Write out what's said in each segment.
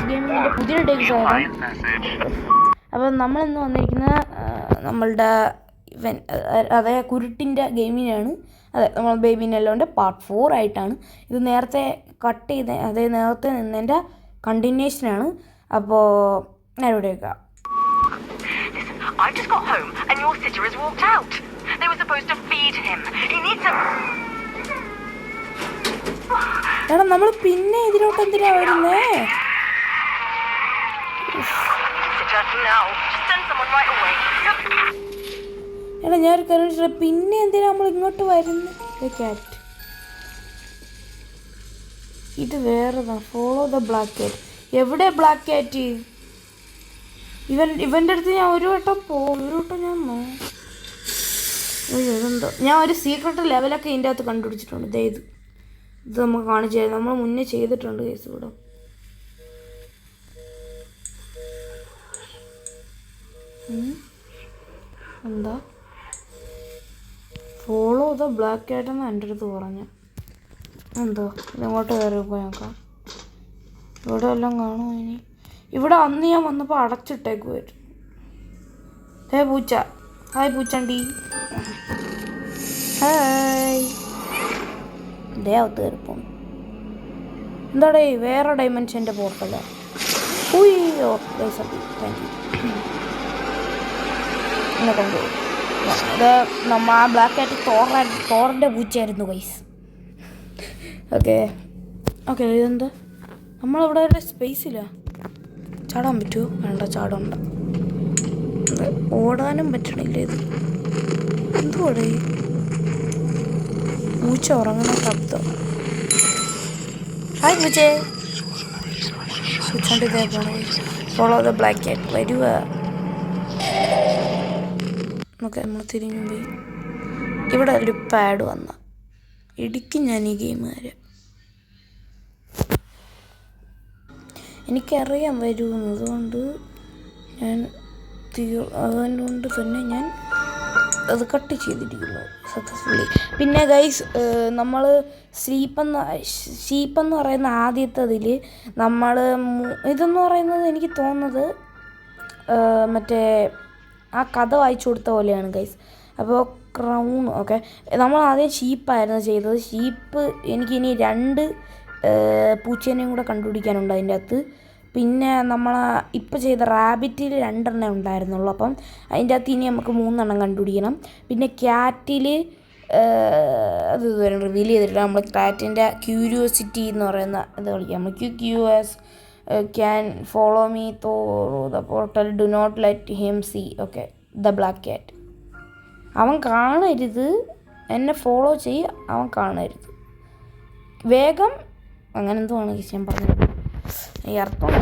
Guys ഗെയിമിങ്ങിൻ്റെ പുതിയ days ആണ്. അപ്പം നമ്മളിന്ന് വന്നിരിക്കുന്ന നമ്മളുടെ അതേ കുരുട്ടിൻ്റെ ഗെയിമിനാണ്. അതെ, നമ്മൾ ബേബി നെല്ലോൻ്റെ പാർട്ട് 4 ആയിട്ടാണ്. ഇത് നേരത്തെ കട്ട് ചെയ്ത് നേരത്തെ നിന്നതിൻ്റെ കണ്ടിന്യൂഷനാണ്. അപ്പോൾ ഞാൻ ഇവിടെ വെക്കാം. I've just got home and your sitter has walked out. They were supposed to feed him. He needs some. എടാ, നമ്മൾ പിന്നെ ഇതിലോട്ട് എന്തിനാ വരുന്നേ? എടാ, ഞാൻ കാര്യം പിന്നെ എന്തിനാ നമ്മൾ ഇങ്ങോട്ട് വരുന്നത്? ക്യാറ്റ് ഇത് വേറെതാ. Follow the black cat. എവിടെ ബ്ലാക്ക് ക്യാറ്റ്? ഇവൻ്റെ അടുത്ത് ഞാൻ ഒരു വട്ടം ഞാൻ ഇതെന്തോ ഞാൻ ഒരു സീക്രട്ട് ലെവലൊക്കെ ഇതിൻ്റെ അകത്ത് കണ്ടുപിടിച്ചിട്ടുണ്ട്. ഇത് നമുക്ക് കാണിച്ചു തരാം. നമ്മൾ മുന്നേ ചെയ്തിട്ടുണ്ട് കേസ് ഇവിടെ. എന്താ ഫോളോ ദ ബ്ലാക്ക് ക്യാറ്റ് എന്ന് എൻ്റെ അടുത്ത് പറഞ്ഞു. എന്തോ ഇതങ്ങോട്ട് കയറി പോയി നോക്കാം. ഇവിടെ എല്ലാം കാണുമോ ഇനി? ഇവിടെ അന്ന് ഞാൻ വന്നപ്പോൾ അടച്ചിട്ടേക്കുമായിരുന്നു. പൂച്ച. ഹായ് പൂച്ചണ്ടി. ഹായ്. ദേവത്ത് കയറിപ്പോന്നു. എന്താടേ വേറെ ഡൈമെൻഷൻ്റെ പോർട്ടല്ല? ഉയ്യോ സത്യം. Thank you. എന്നെ കൊണ്ടുപോകും. ഇത് നമ്മൾ ആ ബ്ലാക്ക് ആയിട്ട് തോറിൻ്റെ പൂച്ചയായിരുന്നു ഗൈസ്. ഓക്കെ ഇതെന്താ? നമ്മളിവിടെ സ്പേസില്ല. ചാടാൻ പറ്റുമോ? വേണ്ട, ചാടണ്ട. ഓടാനും പറ്റണില്ല. ഇത് എന്തുവാടേ? പൂച്ച ഉറങ്ങുന്ന ശബ്ദം. ഹായ് പൂച്ചേ. പൂച്ചോണ്ട് ഇതേപോലെ ഫോളോ ദ ബ്ലാക്ക് ക്യാറ്റ്. വരുക. ഓക്കെ, നമ്മൾ തിരിഞ്ഞു പോയി. ഇവിടെ ഒരു പാഡ് വന്ന ഇടിക്കും ഞാൻ ഈ ഗെയിമുകാരെ. എനിക്കറിയാൻ വരുമെന്ന്. അതുകൊണ്ട് തന്നെ ഞാൻ അത് കട്ട് ചെയ്തിരിക്കുന്നു സക്സസ്ഫുള്ളി. പിന്നെ ഗൈസ്, നമ്മൾ ഷീപ്പെന്ന് പറയുന്ന ആദ്യത്തതിൽ നമ്മൾ ഇതെന്ന് പറയുന്നത് എനിക്ക് തോന്നുന്നത് മറ്റേ ആ കഥ വായിച്ചു കൊടുത്ത പോലെയാണ് ഗൈസ്. അപ്പോൾ ക്രൗൺ. ഓക്കെ, നമ്മൾ ആദ്യം ഷീപ്പായിരുന്നു ചെയ്തത്. ഷീപ്പ് എനിക്കിനി 2 പൂച്ചേനെയും കൂടെ കണ്ടുപിടിക്കാനുണ്ട് അതിൻ്റെ അകത്ത്. പിന്നെ നമ്മൾ ഇപ്പോൾ ചെയ്ത റാബിറ്റിൽ 2 ഉണ്ടായിരുന്നുള്ളൂ. അപ്പം അതിൻ്റെ അകത്ത് ഇനി നമുക്ക് 3 കണ്ടുപിടിക്കണം. പിന്നെ ക്യാറ്റിൽ അത് ഇതുവരെ റിവീൽ ചെയ്തിട്ടില്ല. നമ്മൾ ക്യാറ്റിൻ്റെ ക്യൂരിയോസിറ്റി എന്ന് പറയുന്ന ഇത് കളിക്കാം. നമ്മൾ QQS can follow me through the portal, do not let him see. Okay, the black cat. അവൻ കാണരുത്, എന്നെ ഫോളോ ചെയ്യുക, അവൻ കാണരുത്, വേഗം. അങ്ങനെ എന്തോ ആണ് ഞാൻ പറഞ്ഞത്. ഈ അർത്ഥം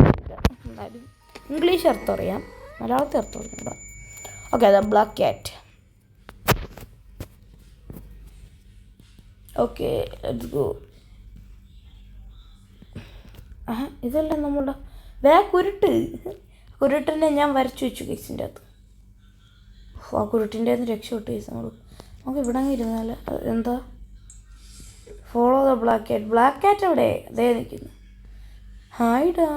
എന്തായാലും ഇംഗ്ലീഷ് അർത്ഥം അറിയാം, മലയാളത്തിൽ അർത്ഥം അറിയണ്ട. Okay, the black cat. Okay, let's go. ഇതല്ല നമ്മളുടെ കുരുട്ടിനെ ഞാൻ വരച്ചു വെച്ചു കേസിൻ്റെ അകത്ത്. ആ കുരുട്ടിൻ്റെ ഒന്ന് രക്ഷപ്പെട്ടു കേസ്. നമുക്ക് ഇവിടെ അങ്ങ് ഇരുന്നാൽ എന്താ? Follow the black cat. Black cat എവിടെ? അതേ നിൽക്കുന്നു. ഹായ്ഡാ.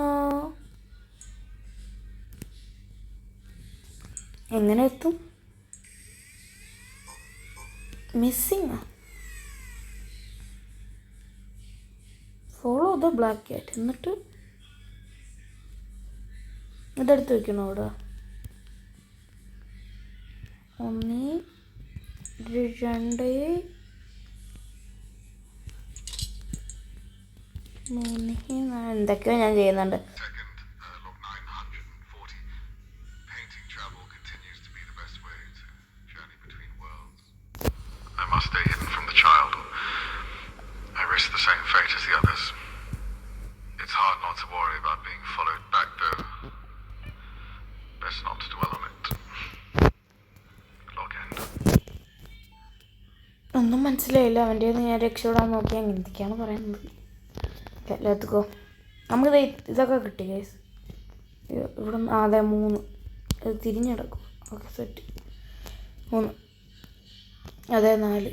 എങ്ങനെ എത്തും? Missing. Follow the black cat. എന്നിട്ട് ഇതെടുത്ത് വെക്കണോ അവിടെ? 1 2 3 എന്തൊക്കെയോ ഞാൻ ചെയ്യുന്നുണ്ട്. ഒന്നും മനസ്സിലായില്ല. അവൻ്റെ ഞാൻ രക്ഷപ്പെടാൻ നോക്കി. അങ്ങനെ എന്തൊക്കെയാണ് പറയുന്നത്. എല്ലാത്തുക്കോ നമുക്ക് ഇതൊക്കെ കിട്ടി ഗൈസ്. ഇവിടെ അതെ 3 ഇത് തിരിഞ്ഞെടുക്കും. Okay, set. 3 അതെ 4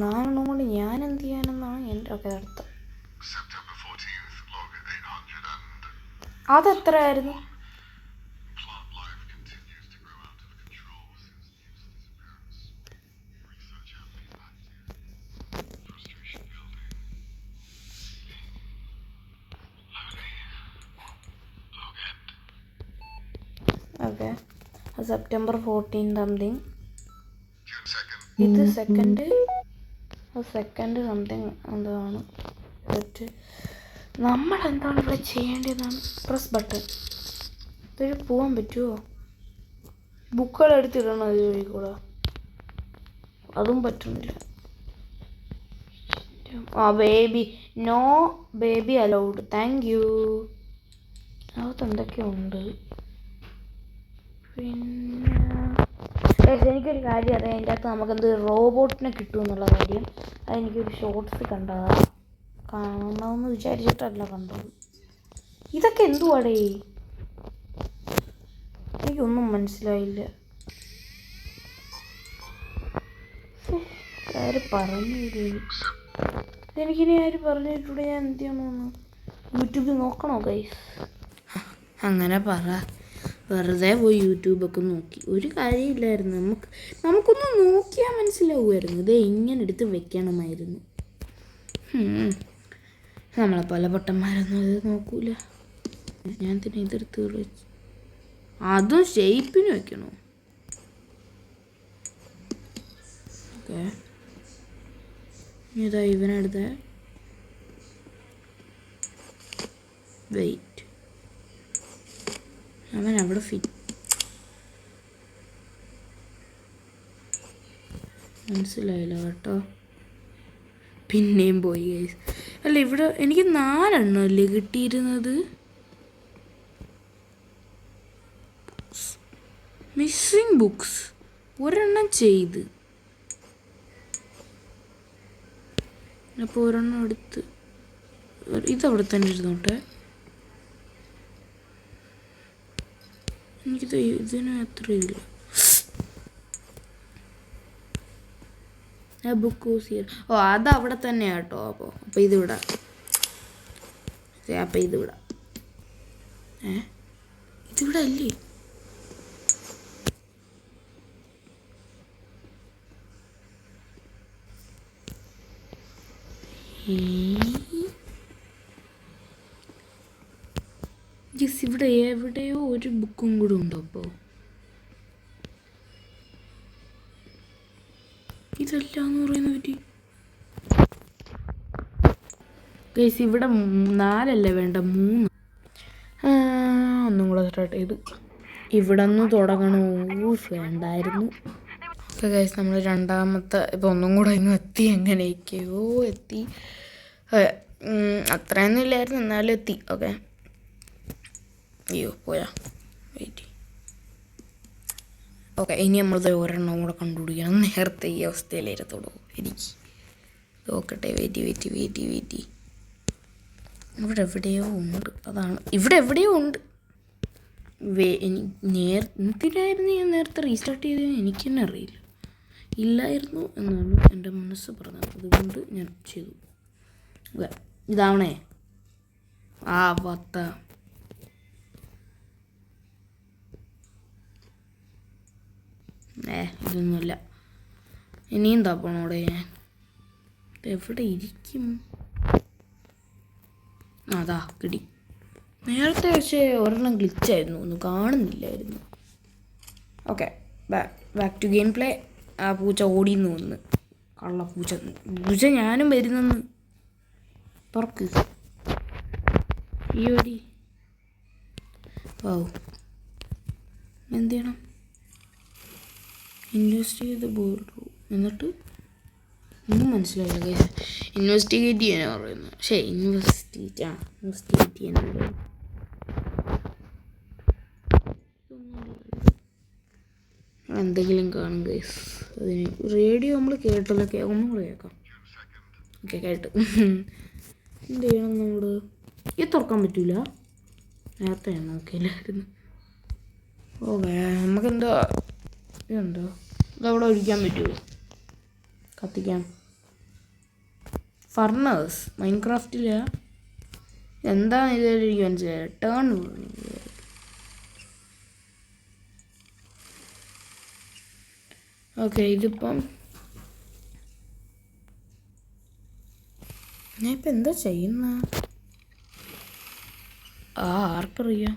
4 കൊണ്ട് ഞാൻ എന്ത് ചെയ്യാനെന്നാണ് എൻ്റെ. ഓക്കെ, അടുത്ത അതെത്രയായിരുന്നു? Okay, September 14 something. ഇത് സെക്കൻഡ് സംതിങ് എന്താണ്. നമ്മളെന്താണ് ഇവിടെ ചെയ്യേണ്ടതാണ്? Press button. ഇതൊരു പോകാൻ പറ്റുമോ? ബുക്കുകൾ എടുത്തിടണം ഇത് വഴി കൂടെ. അതും പറ്റുന്നില്ല. ആ baby, no baby allowed. Thank you. അകത്ത് എന്തൊക്കെയുണ്ട്? പിന്നെ എനിക്കൊരു കാര്യം അറിയാം, അതിൻ്റെ അകത്ത് നമുക്കെന്ത് റോബോട്ടിനെ കിട്ടുമെന്നുള്ള കാര്യം. അതെനിക്കൊരു ഷോർട്സ് കണ്ടതാണ്. കാണണമെന്ന് വിചാരിച്ചിട്ടല്ല കണ്ടത്. ഇതൊക്കെ എന്തുവാടേ? എനിക്കൊന്നും മനസ്സിലായില്ല. ആര് പറഞ്ഞില്ലേ? എനിക്കിനി ആര് പറഞ്ഞിട്ടൂടെ? ഞാൻ എന്ത് ചെയ്യണമെന്ന് യൂട്യൂബിൽ നോക്കണോ ഗൈസ്? അങ്ങനെ പറ. വെറുതെ പോയി യൂട്യൂബൊക്കെ നോക്കി ഒരു കാര്യമില്ലായിരുന്നു. നമുക്കൊന്ന് നോക്കിയാൽ മനസ്സിലാവുമായിരുന്നു. ഇത് ഇങ്ങനെ എടുത്ത് വെക്കണമായിരുന്നു. നമ്മളെ പല പൊട്ടന്മാരൊന്നും ഇത് നോക്കൂല. ഞാൻ തന്നെ ഇതെടുത്ത് വെച്ചു. അതും ഷേപ്പിന് വെക്കണോ? ഓക്കെ, ഇതാ ഇവനെടുത്ത വെയിറ്റ്. അവൻ അവിടെ ഫിറ്റ്. മനസ്സിലായില്ല കേട്ടോ. പിന്നെയും പോയി ഗൈസ്. അല്ല, ഇവിടെ എനിക്ക് 4 എണ്ണമല്ലേ കിട്ടിയിരുന്നത്? മിസ്സിങ് ബുക്സ് ഒരെണ്ണം ചെയ്ത്. അപ്പോൾ ഒരെണ്ണം എടുത്ത് ഇതവിടെ തന്നെ ഇരുന്നോട്ടെ. എനിക്കിത് ഇതിന് അത്ര ഇതില്ല. ബുക്ക് ഓ അതവിടെ തന്നെയാണ് കേട്ടോ. അപ്പോൾ ഇതിവിടെ. അപ്പം ഇതിവിടെ. ഇതിവിടെ അല്ലേ? ഇവിടെ എവിടെയോ ഒരു ബുക്കും കൂടെ ഉണ്ടോ? അപ്പോൾ ഇതല്ലാന്ന് പറയുന്ന പറ്റി ഗൈസ്. ഇവിടെ 4 അല്ലേ വേണ്ട, 3. ഒന്നും കൂടെ സ്റ്റാർട്ട് ചെയ്ത് ഇവിടെ നിന്ന് തുടങ്ങണോ? വേണ്ടായിരുന്നു. ഓക്കെ ഗൈസ്, നമ്മൾ രണ്ടാമത്തെ ഇപ്പം ഒന്നും കൂടെ ഇങ്ങ് എത്തി. എങ്ങനെയൊക്കെയോ എത്തി. അത്രയൊന്നും ഇല്ലായിരുന്നു, എന്നാലും എത്തി. ഓക്കെ, അയ്യോ പോയാ. വെയിറ്റ്. ഓക്കെ, ഇനി നമ്മൾ ഒരെണ്ണം കൂടെ കണ്ടുപിടിക്കണം. നേരത്തെ ഈ അവസ്ഥയിലായിരുത്തോളൂ എനിക്ക്. നോക്കട്ടെ, വെയിറ്റ്. ഇവിടെ എവിടെയോ ഉണ്ട്. അതാണ് ഇവിടെ എവിടെയോ ഉണ്ട്. എന്തിനായിരുന്നു ഞാൻ നേരത്തെ റീസ്റ്റാർട്ട് ചെയ്തത്? എനിക്ക് തന്നെ അറിയില്ല. ഇല്ലായിരുന്നു എന്നാണ് എൻ്റെ മനസ്സ് പറഞ്ഞത്. അതുകൊണ്ട് ഞാൻ ചെയ്തു. ഇതാവണേ. ആ 10. ഇതൊന്നുമില്ല. ഇനിയും തപ്പണോടെ ഞാൻ. എവിടെ ഇരിക്കും? അതാ കിടി. നേരത്തെ പക്ഷേ ഒരെണ്ണം ഗ്ലിച്ചായിരുന്നു, ഒന്നും കാണുന്നില്ലായിരുന്നു. Okay, back to game play. ആ പൂച്ച ഓടിയെന്ന് വന്ന്. കള്ള പൂച്ച ഞാനും വരുന്നെന്ന്. തുറക്ക് ഈ ഓടി. ഓ, എന്ത് ചെയ്യണം? Investigate the board. എന്നിട്ട് ഒന്നും മനസ്സിലായില്ല ഗൈസ്. ഇൻവെസ്റ്റിഗേറ്റ് ചെയ്യാനാണ് പറയുന്നത്. ഇൻവെസ്റ്റിഗേറ്റ് ചെയ്യാനാണ്. എന്തെങ്കിലും കാണും ഗൈസ്. അതിന് റേഡിയോ നമ്മൾ കേട്ടല്ലോ. ഒന്നും കൂടെ കേൾക്കാം. ഓക്കെ, കേട്ടു. എന്ത് ചെയ്യണം നമ്മൾ? ഇത് തുറക്കാൻ പറ്റൂല. നേരത്തെ ഞാൻ നോക്കിയില്ലായിരുന്നു. ഓക്കെ, നമുക്കെന്താ ഇതുണ്ടോ? ഇതവിടെ ഒഴിക്കാൻ പറ്റുമോ? കത്തിക്കാം. ഫർണേഴ്സ് മൈൻക്രാഫ്റ്റില്ല. എന്താണ് ഇതെനിക്ക് മനസ്സിലായി. Turn okay. ഇതിപ്പം ഞാൻ ഇപ്പം എന്താ ചെയ്യുന്ന ആർക്കറിയാം.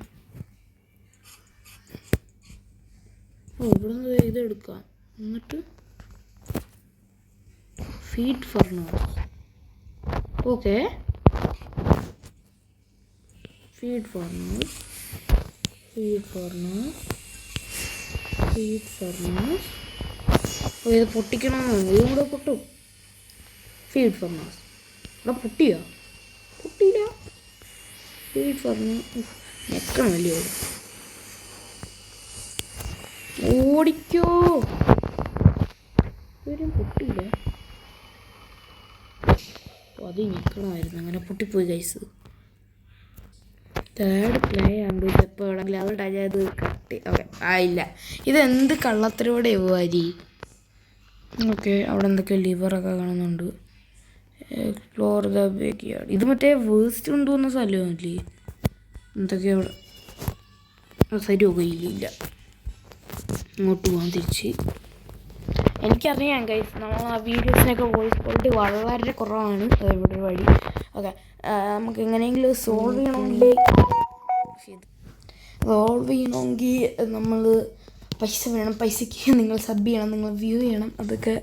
ഇവിടുന്ന് ഇതെടുക്കാം. എന്നിട്ട് feed furnace. Okay, feed furnace. ഇത് പൊട്ടിക്കണമെന്ന്. ഇതും കൂടെ പൊട്ടും. ഫീഡ് ഫർണോസ് ഇവിടെ പൊട്ടിയോ? പൊട്ടിയില്ല. ഫീഡ് ഫർണോസ് ഞെക്കണമല്ലോ. ഓടിക്കോ. ഇവരും പൊട്ടിയില്ല. അത് ഞെക്കണമായിരുന്നു. അങ്ങനെ പൊട്ടിപ്പോയി ഗൈസ്. തേർഡ് പ്ലേ ആണ്. ഇതെപ്പോൾ വേണമെങ്കിലും അതുകൊണ്ട് അത് കട്ടി. ഓക്കെ, ആയില്ല. ഇതെന്ത് കള്ളത്തിലൂടെ വരി. ഓക്കെ, അവിടെ എന്തൊക്കെ ലിവറൊക്കെ കാണുന്നുണ്ട്. Explore the back yard. ഇത് മറ്റേ വേസ്റ്റ് കൊണ്ടുവന്ന സ്ഥലമല്ലേ? എന്തൊക്കെയാ അവിടെ? ശരി, ഇല്ല. ഇങ്ങോട്ട് പോകാൻ തിരിച്ച്. എനിക്കറിയാം ഗൈസ്, നമ്മൾ ആ വീഡിയോസിനൊക്കെ വോയിസ് ക്വാളിറ്റി വളരെ കുറവാണ്. ഇവിടെ ഒരു വഴി. ഓക്കെ, നമുക്ക് എങ്ങനെയെങ്കിലും സോൾവ് ചെയ്യണമെങ്കിൽ നമ്മൾ പൈസ വേണം. പൈസയ്ക്ക് നിങ്ങൾ സബ് ചെയ്യണം, നിങ്ങൾ വ്യൂ ചെയ്യണം, അതൊക്കെ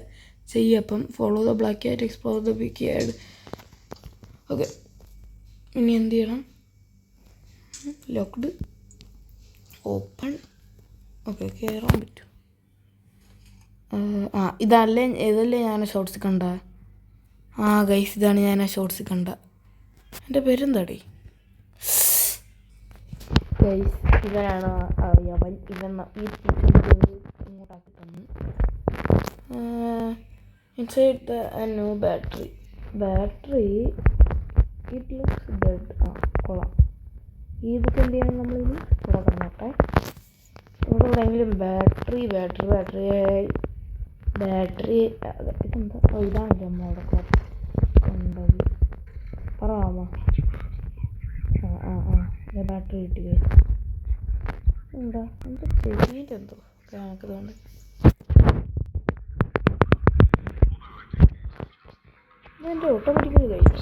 ചെയ്യുക. അപ്പം follow the black yard, explore the back yard. Okay, ഇനി എന്ത് ചെയ്യണം? Locked, open. ഓക്കെ, കയറാൻ പറ്റും. ഇതല്ലേ ഞാൻ ഷോർട്സ് കണ്ട. ഗൈസ്, ഇതാണ് ഞാൻ ആ ഷോർട്സ് കണ്ട. എൻ്റെ പേരെന്താടി ഗൈസ്? ഇവനാണ് അവൻ. ഈ ഇങ്ങോട്ടാക്കി തന്നു. Inside the new battery. It looks dead. കൊള്ളാം. ഇതൊക്കെ എന്ത് ചെയ്യണം? നമ്മളിത് ഇവിടെ കിടന്നോട്ടെ. ഇവിടെ എവിടെയെങ്കിലും ബാറ്ററി ഇതെന്താ? ഇതാണല്ലേ അമ്മ അവിടെ കണ്ടത്. പറയാമോ? ബാറ്ററി കിട്ടിയേ. എന്താ ചെയ്തിട്ടെന്തോ കണക്ക് തോന്നി. ഇതെൻ്റെ ഓട്ടോമാറ്റിക്കലി കഴിഞ്ഞു.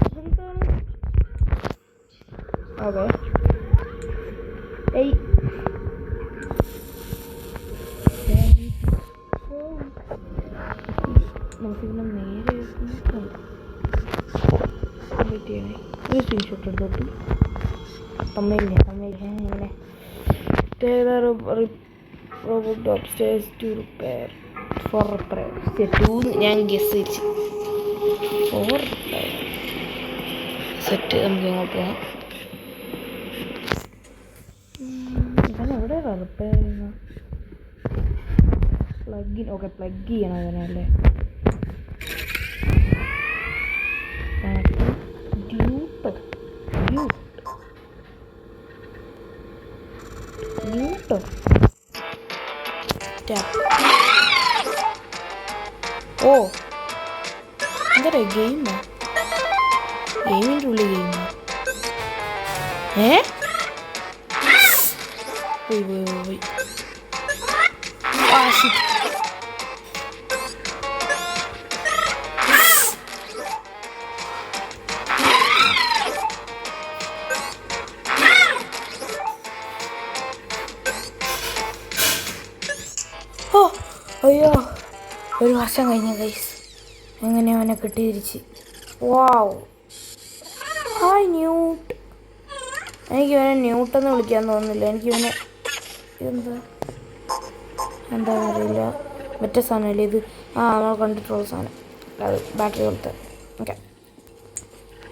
ഇതെന്താണ്? ഓക്കെ, നമുക്കിതിനെ നേരെ സ്ക്രീൻഷോട്ട് എടുത്തോട്ട് തമ്മിലില്ല. ഇങ്ങനെ robot upstairs to repair for repair. ഞാൻ ഗസ് വെച്ച് ഫോർ റിപ്പയർ സെറ്റ്. നമുക്ക് ഇങ്ങോട്ട് പോകാം. ഇവനെവിടെയാണ് റിപ്പയർ ചെയ്യുന്നത്? ഓക്കെ, പ്ലഗ് ചെയ്യണം അതിനല്ലേ. ഓ, എന്താ ഗെയിമാ? ഗെയിമിൻ്റെ ഉള്ളിൽ ഗെയിമാ? പോയി. അയ്യോ, ഒരു വർഷം കഴിഞ്ഞ ഗൈസ്. എങ്ങനെ അവനെ കിട്ടി തിരിച്ച്. വാവ്, ഹായ് ന്യൂട്ട്. എനിക്കിവനെ ന്യൂട്ടെന്ന് വിളിക്കാൻ തോന്നുന്നില്ല. എനിക്കിവനെ എന്താണെന്നറിയില്ല. മറ്റേ സാധനമല്ലേ ഇത്? നമ്മൾ കണ്ടിട്ടുള്ള സാധനം, അത് ബാറ്ററി കൊടുത്ത്. ഓക്കെ,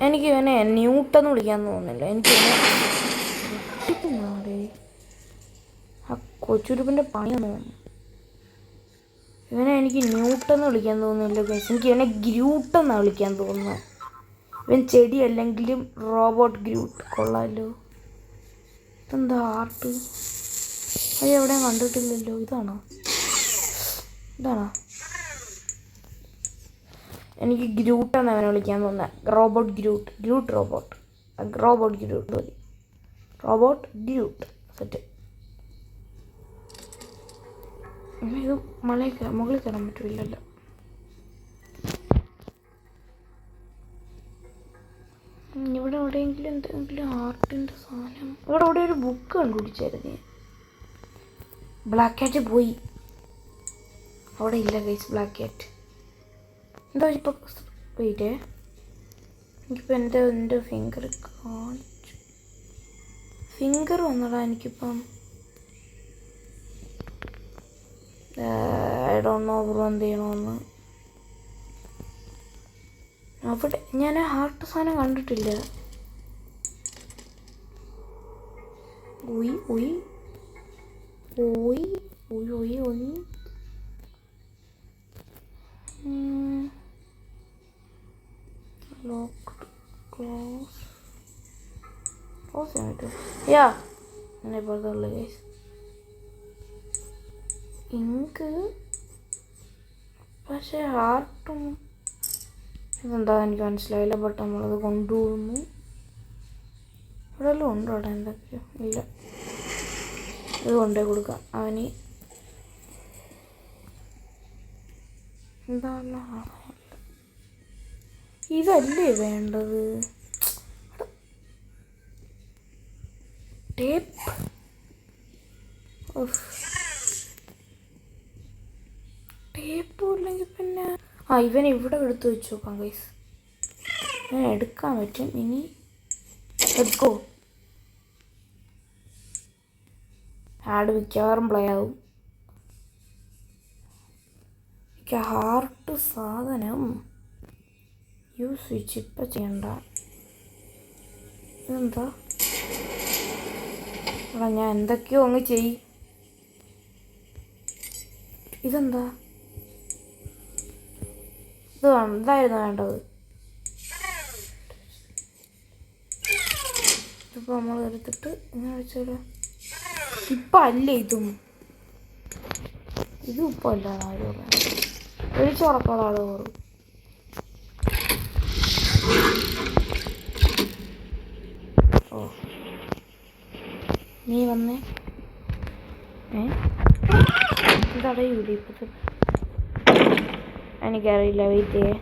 എനിക്കിവനെ ന്യൂട്ടെന്ന് വിളിക്കാൻ തോന്നുന്നില്ല. എനിക്കിവനെ ആ കൊച്ചുരുപ്പിൻ്റെ പണിയാന്ന് തോന്നുന്നു. ഇവനെ എനിക്ക് ന്യൂട്ടെന്ന് വിളിക്കാൻ തോന്നുന്നില്ല ഗൈസ്. എനിക്ക് ഇവനെ ഗ്രൂട്ടെന്നാണ് വിളിക്കാൻ തോന്നുന്നത്. ഇവൻ ചെടി അല്ലെങ്കിലും റോബോട്ട് ഗ്രൂട്ട്. കൊള്ളാമല്ലോ. ഇതെന്താ ആർട്ട്? അത് എവിടെയും കണ്ടിട്ടില്ലല്ലോ. ഇതാണോ? എനിക്ക് ഗ്രൂട്ട് എന്ന് അവനെ വിളിക്കാൻ തോന്നുന്നത്. Robot Groot. റോബോട്ട് ഗ്രൂട്ട് മതി. Robot Groot set. ഇത് മുകളിൽ കയറാൻ പറ്റില്ലല്ലോ. ഇവിടെ എവിടെയെങ്കിലും എന്തെങ്കിലും ആർട്ടിൻ്റെ സാധനം. ഇവിടെ ഒരു ബുക്ക് കണ്ടുപിടിച്ചായിരുന്നു. ബ്ലാക്ക് ക്യാറ്റ് പോയി. അവിടെ ഇല്ല ഗൈസ് ബ്ലാക്ക് ക്യാറ്റ്. എന്താ ഇപ്പോൾ വെയിറ്റേ, എനിക്കിപ്പോൾ എൻ്റെ ഫിംഗർ കാണിച്ചു. ഫിംഗർ വന്നടാ എനിക്കിപ്പം. ഐ ഡോണ്ട് നോ ബ്രോ എന്ത് ചെയ്യണമെന്ന്. അവിടെ ഞാൻ ഹാർട്ട് സാധനം കണ്ടിട്ടില്ല. ക്ലോസ് ചെയ്യാൻ പറ്റുമോ? യാ എന്നെ പുറത്തുള്ള കേസ് ഇങ്ക്. പക്ഷേ ഹാർട്ടും ഇതെന്താ എനിക്ക് മനസ്സിലായില്ല. ബട്ട് നമ്മളത് കൊണ്ടുപോകുന്നു. ഇവിടെ എല്ലാം ഉണ്ടോ? അവിടെ എന്തൊക്കെയോ ഇല്ല. ഇത് കൊണ്ടേ കൊടുക്കാം അവന്. എന്താ ഇതല്ലേ വേണ്ടത്? ടേപ്പ്. ടേപ്പും ഇല്ലെങ്കിൽ പിന്നെ ഇവൻ ഇവിടെ എടുത്ത് വെച്ച് നോക്കാം ഗൈസ്. ഞാൻ എടുക്കാൻ പറ്റും. ഇനി എടുക്കോ? ആഡ് മിക്കവാറും പ്ലേ ആവും. ഹാർട്ട് സാധനം സ്വിച്ച് ഇപ്പം ചെയ്യണ്ട. ഇതെന്താ? ഞാൻ എന്തൊക്കെയോ അങ്ങ് ചെയ്. ഇതെന്താ? ഇതായിരുന്നു വേണ്ടത്. ഇതിപ്പോൾ നമ്മൾ എടുത്തിട്ട് ഇങ്ങനെ വെച്ചാലോ? ഇപ്പം അല്ലേ ഇതും ഇപ്പം അല്ല. ഒഴിച്ചുറക്കമുള്ള ആൾ കയറും. ഓ നീ വന്നേ. ഇതടയൂല ഇപ്പത്തെ. എനിക്കറിയില്ല. വെയിറ്റ് ചെയ്യേ.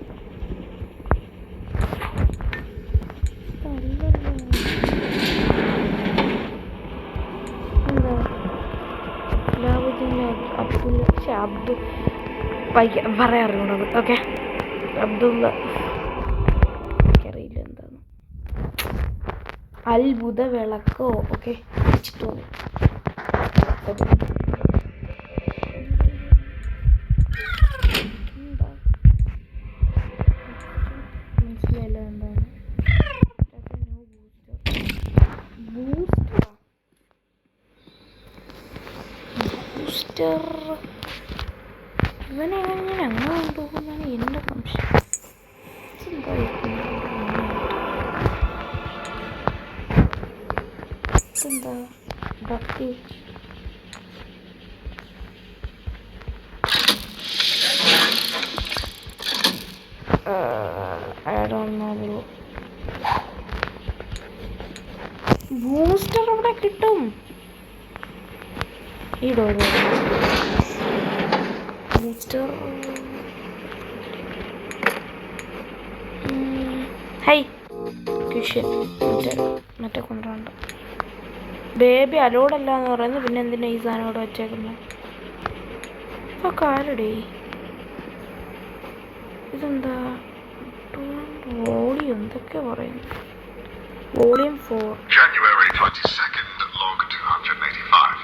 എന്താ അബ്ദുൽ പറയാറുണ്ട്. ഓക്കെ അബ്ദുള്ള. എനിക്കറിയില്ല എന്താണ്. അത്ഭുത വിളക്കോ? ഓക്കെ വെച്ചിട്ടോ. മനസ്സിലായില്ല എന്താണ്. ബൂസ്റ്റർ ഇവനെങ്ങനെ ഞാൻ അങ്ങനെ കൊണ്ടുപോകുന്നതാണ് എൻ്റെ സംശയം. എന്താ ഭക്തി? ബൂസ്റ്റർ അവിടെ കിട്ടും. ഈ ഡോർ ബൂസ്റ്റർ. ഹൈ ക്വിഷൻ മറ്റേ കൊണ്ടുപോകണ്ട. ബേബി അലോഡല്ല എന്ന് പറയുന്നത്. പിന്നെ എന്തിനാ ഈ സാധനം ഇവിടെ വെച്ചേക്കുന്നത്? ഇപ്പോൾ കാലടേ. ഇതെന്താ? വോളിയം എന്തൊക്കെ പറയുന്നു. Volume 4 January 22nd, log 285.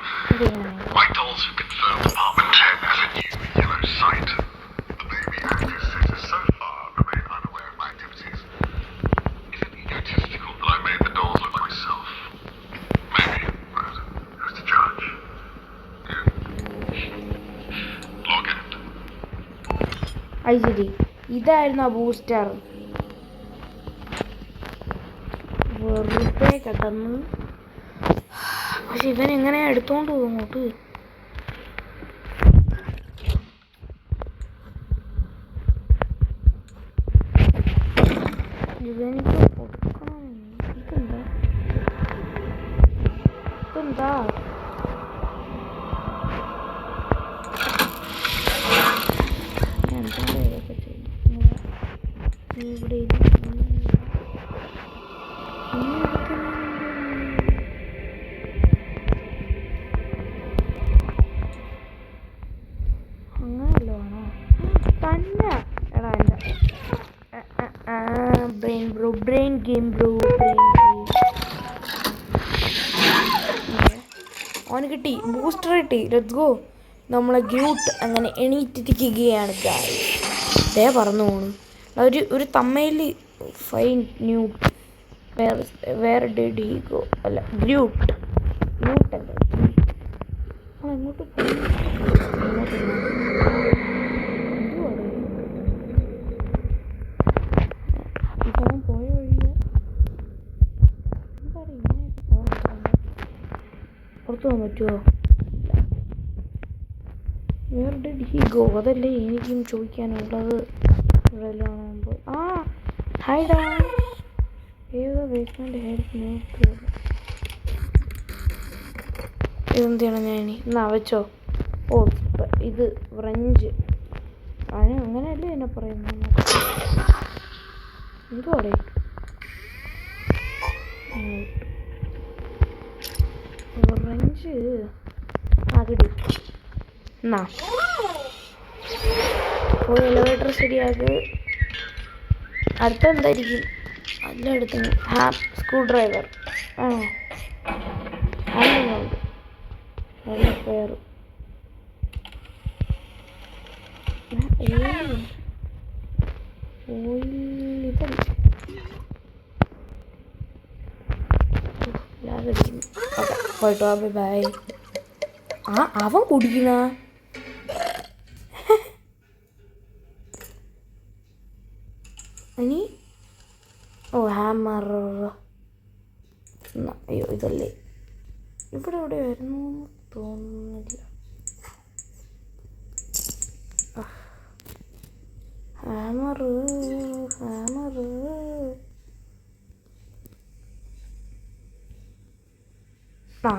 Vitals have confirmed apartment 10 as a new yellow site. The baby active sitters so far remain unaware of my activities. Is it egotistical that I made the dolls look like myself? Maybe, but who's to judge? You. Log in. ശരി ഇതായിരുന്നു ആ booster. വെറുതെ കിടന്ന്. പക്ഷെ ഇവൻ എങ്ങനെ എടുത്തോണ്ട് പോകും അങ്ങോട്ട്? ഇതെനിക്ക് കൊടുക്കണം. ഇതെന്താ എന്താ ഇതൊക്കെ ചെയ്യുന്നത്? ഇവിടെ അങ്ങനെയല്ലോ ആണോ തന്നെ? എടാ എൻ്റെ ബ്രെയിൻ ഗെയിം അവന് കിട്ടി, ബൂസ്റ്റർ കിട്ടി. Let's go. നമ്മളെ ഗ്രൂട്ട് അങ്ങനെ എണീറ്റിരിക്കുകയാണ്. ദേ പറന്നു പോണു. ഒരു തമ്മയിൽ ഫൈൻ ന്യൂട്ട് വേറെ ഡിഡ് ഹി ഗോ? അല്ല ഗ്രൂട്ട് അല്ലേ. എങ്ങോട്ട് ഇപ്പം പോയ വഴിയ പുറത്തു പോകാൻ പറ്റുമോ? വേറെ ഡിഡ് ഹി ഗോ? അതല്ലേ എനിക്കും ചോദിക്കാനുള്ളത്. ഇവിടെ എല്ലാം ആകുമ്പോൾ ഹൈഡാ ഏതോ ബേസ്മെന്റ് ഇതെന്താണ് ഞാൻ എന്നാ വെച്ചോ. ഓ ഇത് ഫ്രഞ്ച് അങ്ങനെയല്ലേ എന്നെ പറയുന്നത്. എന്തോടെ ഫ്രഞ്ച് കിട്ടി. എന്നാ അപ്പോൾ എലിവേറ്റർ ശരിയാക്ക്. അടുത്ത എന്തായിരിക്കും? അതിലടുത്ത് സ്ക്രൂ ഡ്രൈവർ ആണോ? അതുണ്ട് പേർ പോയിട്ടോ. ബൈ. അവൻ കുടിക്കുന്ന ഇനി ഹാമർ. അയ്യോ ഇതല്ലേ ഇവിടെ എവിടെ വരുന്നു തോന്നുന്നില്ല. ഹാമർ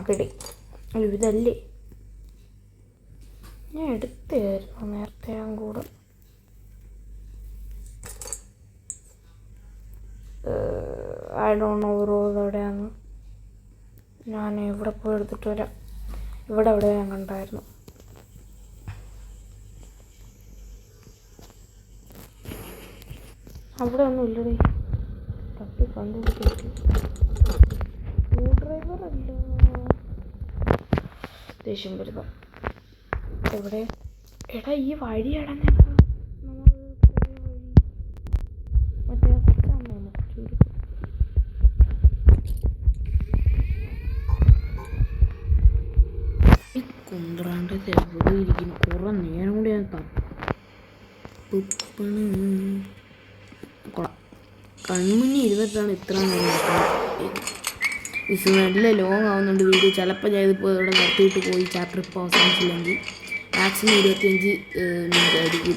കിട്ടി. ഇതല്ലേ ഞാൻ എടുത്തായിരുന്നു നേരത്തെ. ഞാൻ കൂടെ ഐ ഡോണ്ട് നോ റോഡ് എവിടെയാണ്. ഞാൻ ഇവിടെ പോയി എടുത്തിട്ട് വരാം. ഇവിടെ ഞാൻ കണ്ടായിരുന്നു. അവിടെ ഒന്നും ഇല്ലടേ. തപ്പി കണ്ടുപിടിച്ചു. സ്ക്രൂ ഡ്രൈവർ അല്ല. ദേഷ്യം വരുന്നു. എവിടെ? എടാ ഈ വഴി അടഞ്ഞ മറ്റേ ഈ കുന്ത്രാണ്ടത് എവിടെ ഇരിക്കുന്നു? കുറെ നേരം കൂടി ഞാൻ കൺമുന്നിൽ ഇരുന്നിട്ടാണ് ഇത്ര നേരം. ഇത് നല്ല ലോങ് ആവുന്നുണ്ട് വീഡിയോ. ചിലപ്പോൾ ഞാനിപ്പോൾ ഇവിടെ നിർത്തിയിട്ട് പോയി ചാപ്റ്റർ ഇപ്പോൾ അവസാനിച്ചില്ലെങ്കിൽ മാക്സിമം 25 മിനിറ്റ് ആയിരിക്കും.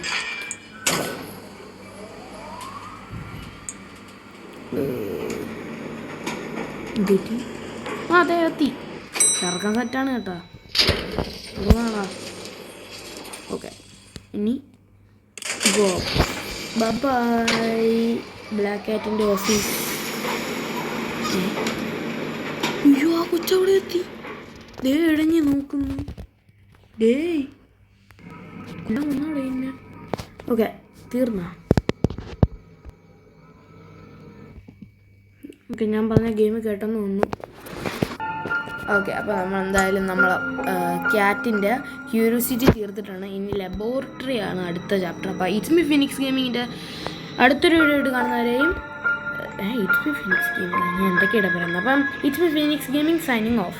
അതെ എത്തി. ഇറക്കാൻ സെറ്റാണ് കേട്ടാ. ഓക്കെ ഇനി ഗോ. ബൈ. ബ്ലാക്ക് കാറ്റിൻ്റെ ഓഫീസ്. അയ്യോ ആ കൊച്ചവിടെ എത്തി. ദേ ഇടഞ്ഞ് നോക്കുന്നു. ഡേയ് ഒന്നാടെ ഇന്നെ. ഓക്കെ തീർന്ന. ഓക്കെ ഞാൻ പറഞ്ഞ ഗെയിം കേട്ടെന്ന് തോന്നുന്നു. ഓക്കെ അപ്പോൾ നമ്മൾ എന്തായാലും നമ്മൾ ക്യാറ്റിൻ്റെ ക്യൂരിയോസിറ്റി തീർത്തിട്ടാണ്. ഇനി ലബോറട്ടറി ആണ് അടുത്ത ചാപ്റ്റർ. അപ്പോൾ ഇറ്റ്സ് മീ ഫിനിക്സ് ഗെയിമിങ്ങിൻ്റെ അടുത്തൊരു വീഡിയോ ആയിട്ട് കാണുന്നവരെയും ഇറ്റ്സ് മീ ഫിനിക്സ് ഗെയിമിങ് ഞാൻ എന്തൊക്കെയാണ് പറയുന്നത്. അപ്പം it's me phoenix gaming signing off.